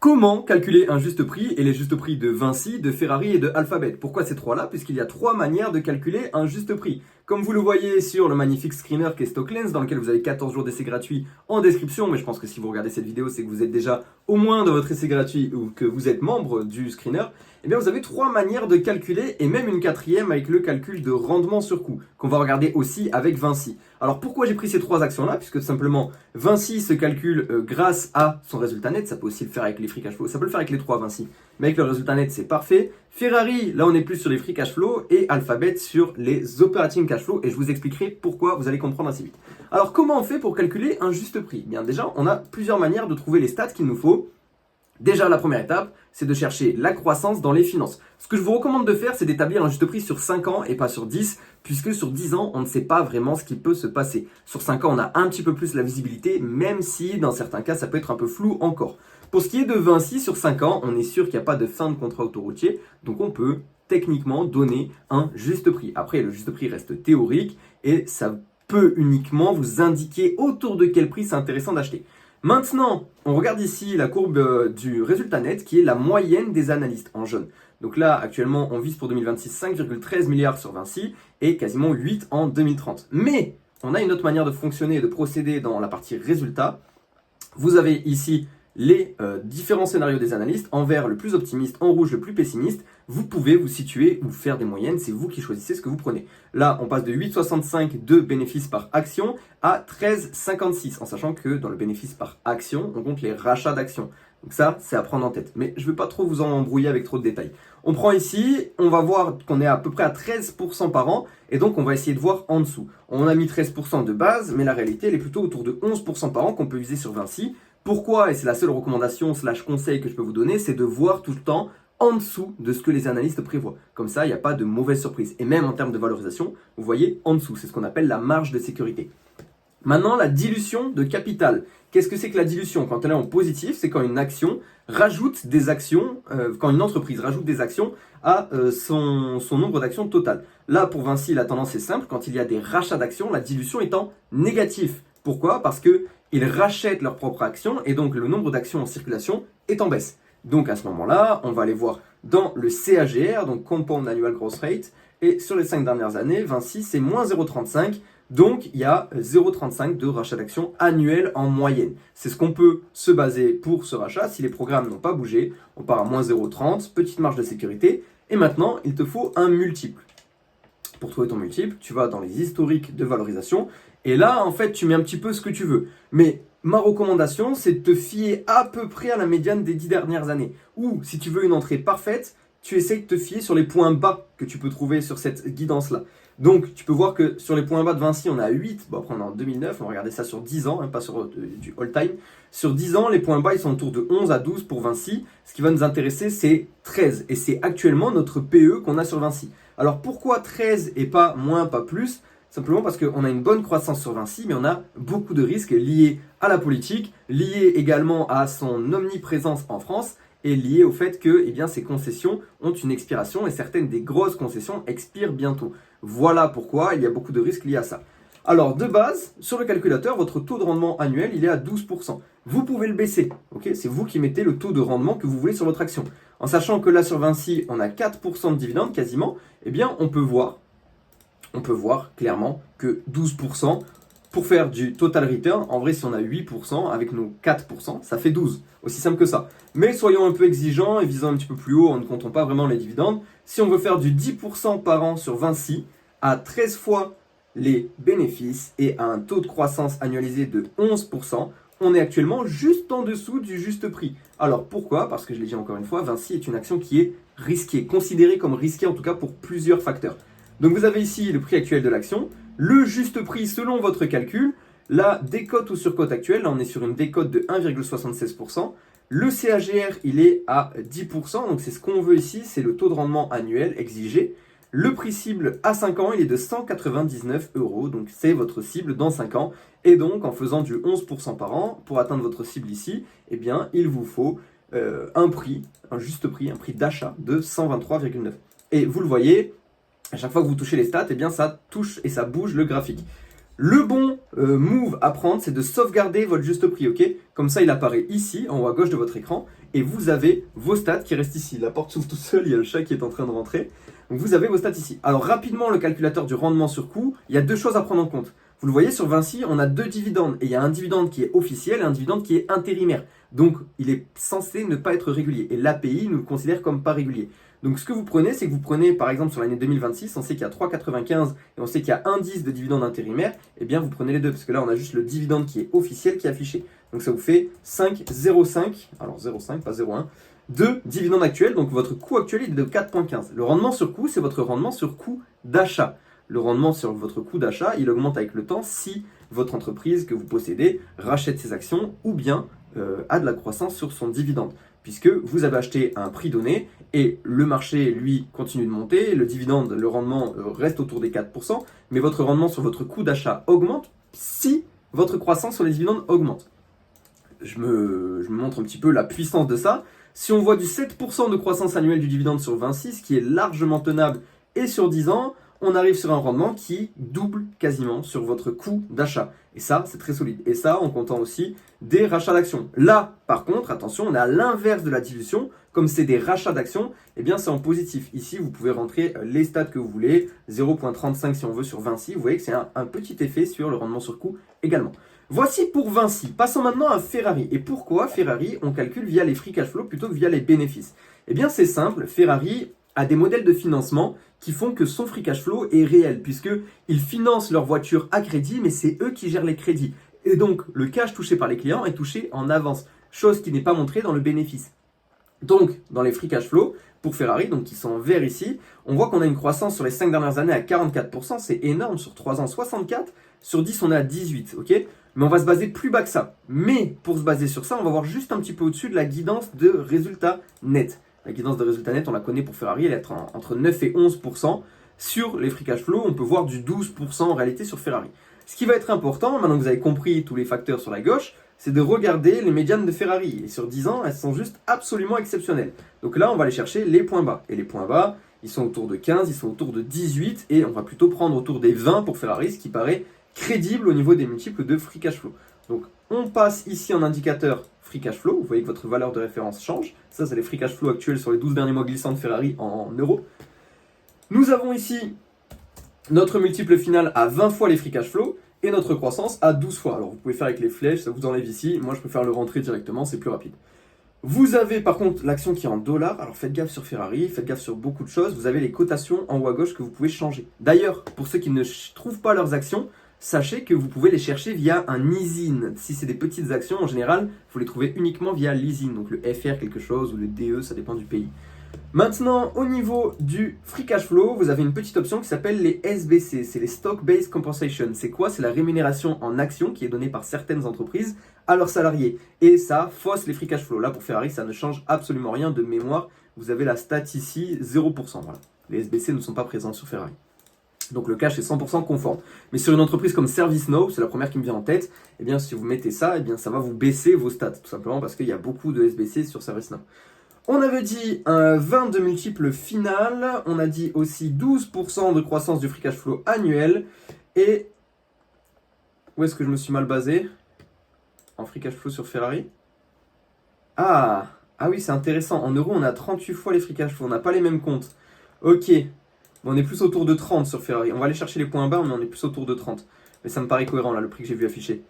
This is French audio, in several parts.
Comment calculer un juste prix et les justes prix de Vinci, de Ferrari et de Alphabet? Pourquoi ces trois-là? Puisqu'il y a trois manières de calculer un juste prix. Comme vous le voyez sur le magnifique screener qui est StockLens, dans lequel vous avez 14 jours d'essai gratuit en description, mais je pense que si vous regardez cette vidéo, c'est que vous êtes déjà au moins dans votre essai gratuit ou que vous êtes membre du screener. Eh bien, vous avez trois manières de calculer et même une quatrième avec le calcul de rendement sur coût, qu'on va regarder aussi avec Vinci. Alors pourquoi j'ai pris ces trois actions-là? Puisque tout simplement, Vinci se calcule grâce à son résultat net, ça peut aussi le faire avec les free cash flow, ça peut le faire avec les trois Vinci, mais avec le résultat net c'est parfait. Ferrari, là on est plus sur les free cash flow et Alphabet sur les operating cash flow et je vous expliquerai pourquoi, vous allez comprendre assez vite. Alors comment on fait pour calculer un juste prix? Bien déjà, on a plusieurs manières de trouver les stats qu'il nous faut. Déjà, la première étape, c'est de chercher la croissance dans les finances. Ce que je vous recommande de faire, c'est d'établir un juste prix sur 5 ans et pas sur 10, puisque sur 10 ans, on ne sait pas vraiment ce qui peut se passer. Sur 5 ans, on a un petit peu plus la visibilité, même si dans certains cas, ça peut être un peu flou encore. Pour ce qui est de Vinci, sur 5 ans, on est sûr qu'il n'y a pas de fin de contrat autoroutier, donc on peut techniquement donner un juste prix. Après, le juste prix reste théorique et ça peut uniquement vous indiquer autour de quel prix c'est intéressant d'acheter. Maintenant, on regarde ici la courbe du résultat net qui est la moyenne des analystes en jaune. Donc là, actuellement, on vise pour 2026 5,13 milliards sur Vinci et quasiment 8 en 2030. Mais on a une autre manière de fonctionner et de procéder dans la partie résultat. Vous avez ici les différents scénarios des analystes, en vert le plus optimiste, en rouge le plus pessimiste. Vous pouvez vous situer ou faire des moyennes, c'est vous qui choisissez ce que vous prenez. Là, on passe de 8,65 de bénéfices par action à 13,56, en sachant que dans le bénéfice par action, on compte les rachats d'actions. Donc ça, c'est à prendre en tête. Mais je ne veux pas trop vous en embrouiller avec trop de détails. On prend ici, on va voir qu'on est à peu près à 13% par an, et donc on va essayer de voir en dessous. On a mis 13% de base, mais la réalité, elle est plutôt autour de 11% par an qu'on peut viser sur Vinci. Pourquoi, et c'est la seule recommandation / conseil que je peux vous donner, c'est de voir tout le temps en dessous de ce que les analystes prévoient. Comme ça, il n'y a pas de mauvaise surprise. Et même en termes de valorisation, vous voyez en dessous, c'est ce qu'on appelle la marge de sécurité. Maintenant, la dilution de capital. Qu'est-ce que c'est que la dilution? Quand elle est en positif, c'est quand une action rajoute des actions, quand une entreprise rajoute des actions à son nombre d'actions total. Là, pour Vinci, la tendance est simple. Quand il y a des rachats d'actions, la dilution est en négatif. Pourquoi? Parce qu'ils rachètent leurs propres actions et donc le nombre d'actions en circulation est en baisse. Donc à ce moment-là, on va aller voir dans le CAGR, donc Compound Annual Growth Rate, et sur les 5 dernières années, Vinci c'est moins 0,35, donc il y a 0,35 de rachat d'actions annuel en moyenne. C'est ce qu'on peut se baser pour ce rachat. Si les programmes n'ont pas bougé, on part à moins 0,30, petite marge de sécurité, et maintenant il te faut un multiple. Pour trouver ton multiple, tu vas dans les historiques de valorisation, et là en fait tu mets un petit peu ce que tu veux. Mais ma recommandation, c'est de te fier à peu près à la médiane des 10 dernières années. Ou, si tu veux une entrée parfaite, tu essaies de te fier sur les points bas que tu peux trouver sur cette guidance-là. Donc, tu peux voir que sur les points bas de Vinci, on a 8. Bon, après, on est en 2009, on va regarder ça sur 10 ans, hein, pas sur du all-time. Sur 10 ans, les points bas, ils sont autour de 11 à 12 pour Vinci. Ce qui va nous intéresser, c'est 13. Et c'est actuellement notre PE qu'on a sur Vinci. Alors, pourquoi 13 et pas moins, pas plus? Simplement parce qu'on a une bonne croissance sur Vinci, mais on a beaucoup de risques liés à la politique, liés également à son omniprésence en France et liés au fait que ces concessions ont une expiration et certaines des grosses concessions expirent bientôt. Voilà pourquoi il y a beaucoup de risques liés à ça. Alors de base, sur le calculateur, votre taux de rendement annuel, il est à 12%. Vous pouvez le baisser, ok? C'est vous qui mettez le taux de rendement que vous voulez sur votre action. En sachant que là sur Vinci, on a 4% de dividendes quasiment, on peut voir clairement que 12%, pour faire du total return, en vrai si on a 8% avec nos 4%, ça fait 12. Aussi simple que ça. Mais soyons un peu exigeants et visant un petit peu plus haut en ne comptant pas vraiment les dividendes. Si on veut faire du 10% par an sur Vinci, à 13 fois les bénéfices et à un taux de croissance annualisé de 11%, on est actuellement juste en dessous du juste prix. Alors pourquoi? Parce que je l'ai dit encore une fois, Vinci est une action qui est risquée, considérée comme risquée en tout cas pour plusieurs facteurs. Donc vous avez ici le prix actuel de l'action, le juste prix selon votre calcul, la décote ou surcote actuelle, là on est sur une décote de 1,76%, le CAGR il est à 10%, donc c'est ce qu'on veut ici, c'est le taux de rendement annuel exigé. Le prix cible à 5 ans il est de 199 €, donc c'est votre cible dans 5 ans, et donc en faisant du 11% par an, pour atteindre votre cible ici, il vous faut un juste prix, un prix d'achat de 123,9. Et vous le voyez, à chaque fois que vous touchez les stats, ça touche et ça bouge le graphique. Le bon move à prendre, c'est de sauvegarder votre juste prix, ok? Comme ça, il apparaît ici, en haut à gauche de votre écran, et vous avez vos stats qui restent ici. La porte s'ouvre tout seul, il y a le chat qui est en train de rentrer. Donc vous avez vos stats ici. Alors rapidement, le calculateur du rendement sur coût, il y a deux choses à prendre en compte. Vous le voyez sur Vinci, on a deux dividendes, et il y a un dividende qui est officiel et un dividende qui est intérimaire. Donc il est censé ne pas être régulier, et l'API nous le considère comme pas régulier. Donc ce que vous prenez, c'est que vous prenez par exemple sur l'année 2026, on sait qu'il y a 3,95 et on sait qu'il y a 1,10 de dividende intérimaire, et bien vous prenez les deux, parce que là on a juste le dividende qui est officiel qui est affiché. Donc ça vous fait 5,05, alors 0,5 pas 0,1, de dividende actuel, donc votre coût actuel est de 4,15. Le rendement sur coût, c'est votre rendement sur coût d'achat. Le rendement sur votre coût d'achat, il augmente avec le temps si votre entreprise que vous possédez rachète ses actions ou bien a de la croissance sur son dividende, puisque vous avez acheté à un prix donné et le marché, lui, continue de monter, le dividende, le rendement reste autour des 4%, mais votre rendement sur votre coût d'achat augmente si votre croissance sur les dividendes augmente. Je me montre un petit peu la puissance de ça. Si on voit du 7% de croissance annuelle du dividende sur Vinci, ce qui est largement tenable, et sur 10 ans, on arrive sur un rendement qui double quasiment sur votre coût d'achat. Et ça, c'est très solide. Et ça, en comptant aussi des rachats d'actions. Là, par contre, attention, on est à l'inverse de la dilution. Comme c'est des rachats d'actions, eh bien, c'est en positif. Ici, vous pouvez rentrer les stats que vous voulez, 0,35 si on veut sur Vinci. Vous voyez que c'est un petit effet sur le rendement sur coût également. Voici pour Vinci. Passons maintenant à Ferrari. Et pourquoi Ferrari, on calcule via les free cash flow plutôt que via les bénéfices? Eh bien, c'est simple. Ferrari a des modèles de financement qui font que son free cash flow est réel, puisqu'ils financent leur voiture à crédit, mais c'est eux qui gèrent les crédits. Et donc, le cash touché par les clients est touché en avance, chose qui n'est pas montrée dans le bénéfice. Donc, dans les free cash flow, pour Ferrari, donc qui sont en vert ici, on voit qu'on a une croissance sur les 5 dernières années à 44%, c'est énorme, sur 3 ans 64, sur 10 on est à 18, ok? Mais on va se baser plus bas que ça. Mais pour se baser sur ça, on va voir juste un petit peu au-dessus de la guidance de résultats nets. La guidance de résultats nets, on la connaît pour Ferrari, elle est entre 9 et 11%. Sur les free cash flow, on peut voir du 12% en réalité sur Ferrari. Ce qui va être important, maintenant que vous avez compris tous les facteurs sur la gauche, c'est de regarder les médianes de Ferrari. Et sur 10 ans, elles sont juste absolument exceptionnelles. Donc là, on va aller chercher les points bas. Et les points bas, ils sont autour de 15, ils sont autour de 18, et on va plutôt prendre autour des 20 pour Ferrari, ce qui paraît crédible au niveau des multiples de free cash flow. Donc on passe ici en indicateur free cash flow, vous voyez que votre valeur de référence change. Ça, c'est les free cash flow actuels sur les 12 derniers mois glissants de Ferrari en euros. Nous avons ici notre multiple final à 20 fois les free cash flow et notre croissance à 12 fois. Alors vous pouvez faire avec les flèches, ça vous enlève ici. Moi, je préfère le rentrer directement, c'est plus rapide. Vous avez par contre l'action qui est en dollars. Alors faites gaffe sur Ferrari, faites gaffe sur beaucoup de choses. Vous avez les cotations en haut à gauche que vous pouvez changer. D'ailleurs, pour ceux qui ne trouvent pas leurs actions, sachez que vous pouvez les chercher via un easing. Si c'est des petites actions, en général, il faut les trouver uniquement via l'easing, donc le FR quelque chose ou le DE, ça dépend du pays. Maintenant, au niveau du free cash flow, vous avez une petite option qui s'appelle les SBC, c'est les Stock Based Compensation. C'est quoi? C'est la rémunération en actions qui est donnée par certaines entreprises à leurs salariés. Et ça fausse les free cash flow. Là, pour Ferrari, ça ne change absolument rien de mémoire. Vous avez la stat ici, 0%. Voilà. Les SBC ne sont pas présents sur Ferrari. Donc le cash est 100% conforme. Mais sur une entreprise comme ServiceNow, c'est la première qui me vient en tête, eh bien si vous mettez ça, eh bien ça va vous baisser vos stats, tout simplement parce qu'il y a beaucoup de SBC sur ServiceNow. On avait dit un 20 de multiple final, on a dit aussi 12% de croissance du free cash flow annuel, et où est-ce que je me suis mal basé en free cash flow sur Ferrari? Ah oui, c'est intéressant, en euros on a 38 fois les free cash flow, on n'a pas les mêmes comptes. Ok. On est plus autour de 30 sur Ferrari. On va aller chercher les points bas, mais on est plus autour de 30. Mais ça me paraît cohérent, là, le prix que j'ai vu affiché.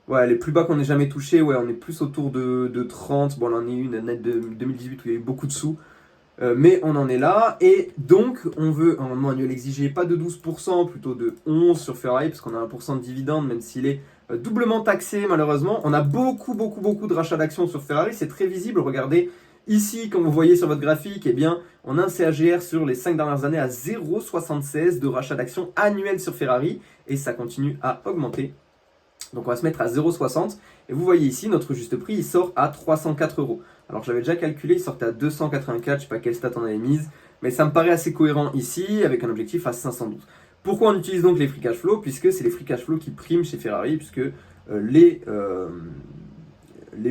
Ouais, les plus bas qu'on ait jamais touché, ouais, on est plus autour de 30. Bon, là, on est une nette de 2018 où il y a eu beaucoup de sous. Mais on en est là. Et donc, on veut un rendement annuel exigé, pas de 12%, plutôt de 11% sur Ferrari, parce qu'on a 1% de dividende, même s'il est doublement taxé, malheureusement. On a beaucoup de rachats d'actions sur Ferrari. C'est très visible, regardez. Ici, comme vous voyez sur votre graphique, eh bien, on a un CAGR sur les 5 dernières années à 0,76 de rachat d'actions annuel sur Ferrari et ça continue à augmenter. Donc on va se mettre à 0,60 et vous voyez ici, notre juste prix, il sort à 304 €. Alors j'avais déjà calculé, il sortait à 284, je sais pas quelle stat on avait mise, mais ça me paraît assez cohérent ici avec un objectif à 512. Pourquoi on utilise donc les free cash flow? Puisque c'est les free cash flow qui priment chez Ferrari, puisque les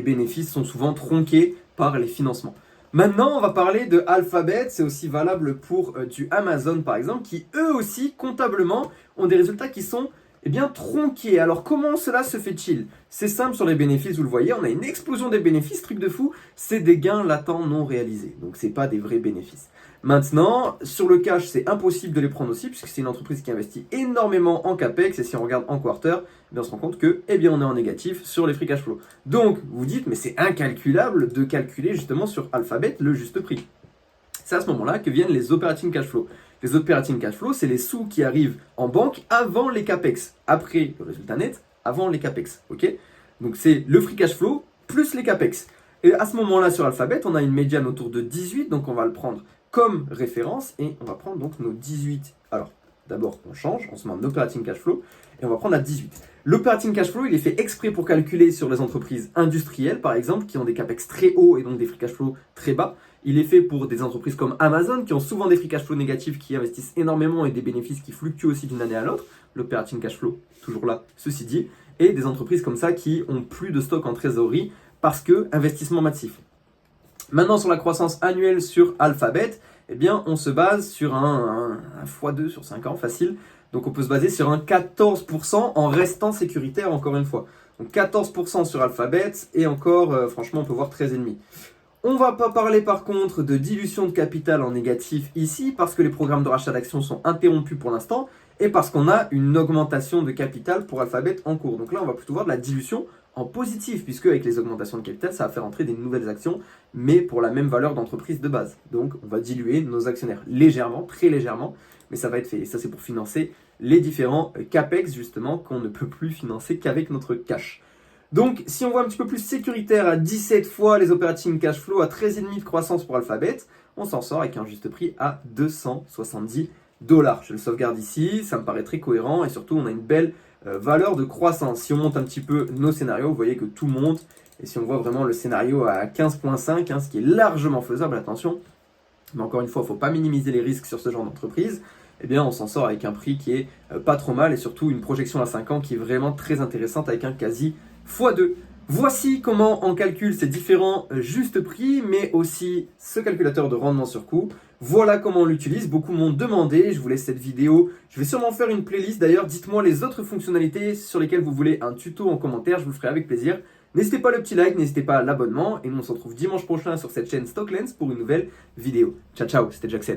bénéfices sont souvent tronqués par les financements. Maintenant, on va parler de Alphabet, c'est aussi valable pour du Amazon par exemple, qui eux aussi, comptablement, ont des résultats qui sont Eh bien, tronqué. Alors, comment cela se fait-il? C'est simple sur les bénéfices, vous le voyez, on a une explosion des bénéfices, truc de fou, c'est des gains latents non réalisés. Donc, c'est pas des vrais bénéfices. Maintenant, sur le cash, c'est impossible de les prendre aussi, puisque c'est une entreprise qui investit énormément en capex, et si on regarde en quarter, eh bien, on se rend compte que, eh bien, on est en négatif sur les free cash flow. Donc, vous dites, mais c'est incalculable de calculer justement sur Alphabet le juste prix. C'est à ce moment-là que viennent les operating cash flow. Les operating cash flow, c'est les sous qui arrivent en banque avant les capex. Après le résultat net, avant les capex. Ok? Donc c'est le free cash flow plus les capex. Et à ce moment-là, sur Alphabet, on a une médiane autour de 18, donc on va le prendre comme référence et on va prendre donc nos 18. Alors, d'abord, on change, on se met en operating cash flow et on va prendre la 18. L'operating cash flow, il est fait exprès pour calculer sur les entreprises industrielles, par exemple, qui ont des capex très hauts et donc des free cash flow très bas. Il est fait pour des entreprises comme Amazon, qui ont souvent des free cash flow négatifs, qui investissent énormément et des bénéfices qui fluctuent aussi d'une année à l'autre. L'operating cash flow, toujours là, ceci dit. Et des entreprises comme ça qui ont plus de stock en trésorerie parce que investissement massif. Maintenant, sur la croissance annuelle sur Alphabet, eh bien, on se base sur un x2 sur 5 ans, facile. Donc, on peut se baser sur un 14% en restant sécuritaire, encore une fois. Donc, 14% sur Alphabet et encore, franchement, on peut voir 13,5%. On ne va pas parler par contre de dilution de capital en négatif ici parce que les programmes de rachat d'actions sont interrompus pour l'instant et parce qu'on a une augmentation de capital pour Alphabet en cours. Donc là, on va plutôt voir de la dilution en positif puisque avec les augmentations de capital, ça va faire entrer des nouvelles actions mais pour la même valeur d'entreprise de base. Donc on va diluer nos actionnaires légèrement, très légèrement, mais ça va être fait. Et ça, c'est pour financer les différents CAPEX justement qu'on ne peut plus financer qu'avec notre cash. Donc, si on voit un petit peu plus sécuritaire à 17 fois les operating cash flow, à 13,5 de croissance pour Alphabet, on s'en sort avec un juste prix à 270 $. Je le sauvegarde ici, ça me paraît très cohérent et surtout on a une belle valeur de croissance. Si on monte un petit peu nos scénarios, vous voyez que tout monte et si on voit vraiment le scénario à 15,5, ce qui est largement faisable, attention, mais encore une fois, il ne faut pas minimiser les risques sur ce genre d'entreprise, eh bien on s'en sort avec un prix qui est pas trop mal et surtout une projection à 5 ans qui est vraiment très intéressante avec un quasi x2. Voici comment on calcule ces différents justes prix, mais aussi ce calculateur de rendement sur coût. Voilà comment on l'utilise. Beaucoup m'ont demandé, je vous laisse cette vidéo. Je vais sûrement faire une playlist. D'ailleurs, dites-moi les autres fonctionnalités sur lesquelles vous voulez un tuto en commentaire, je vous le ferai avec plaisir. N'hésitez pas le petit like, n'hésitez pas à l'abonnement. Et nous, on se retrouve dimanche prochain sur cette chaîne Stocklens pour une nouvelle vidéo. Ciao, ciao, c'était Jackson.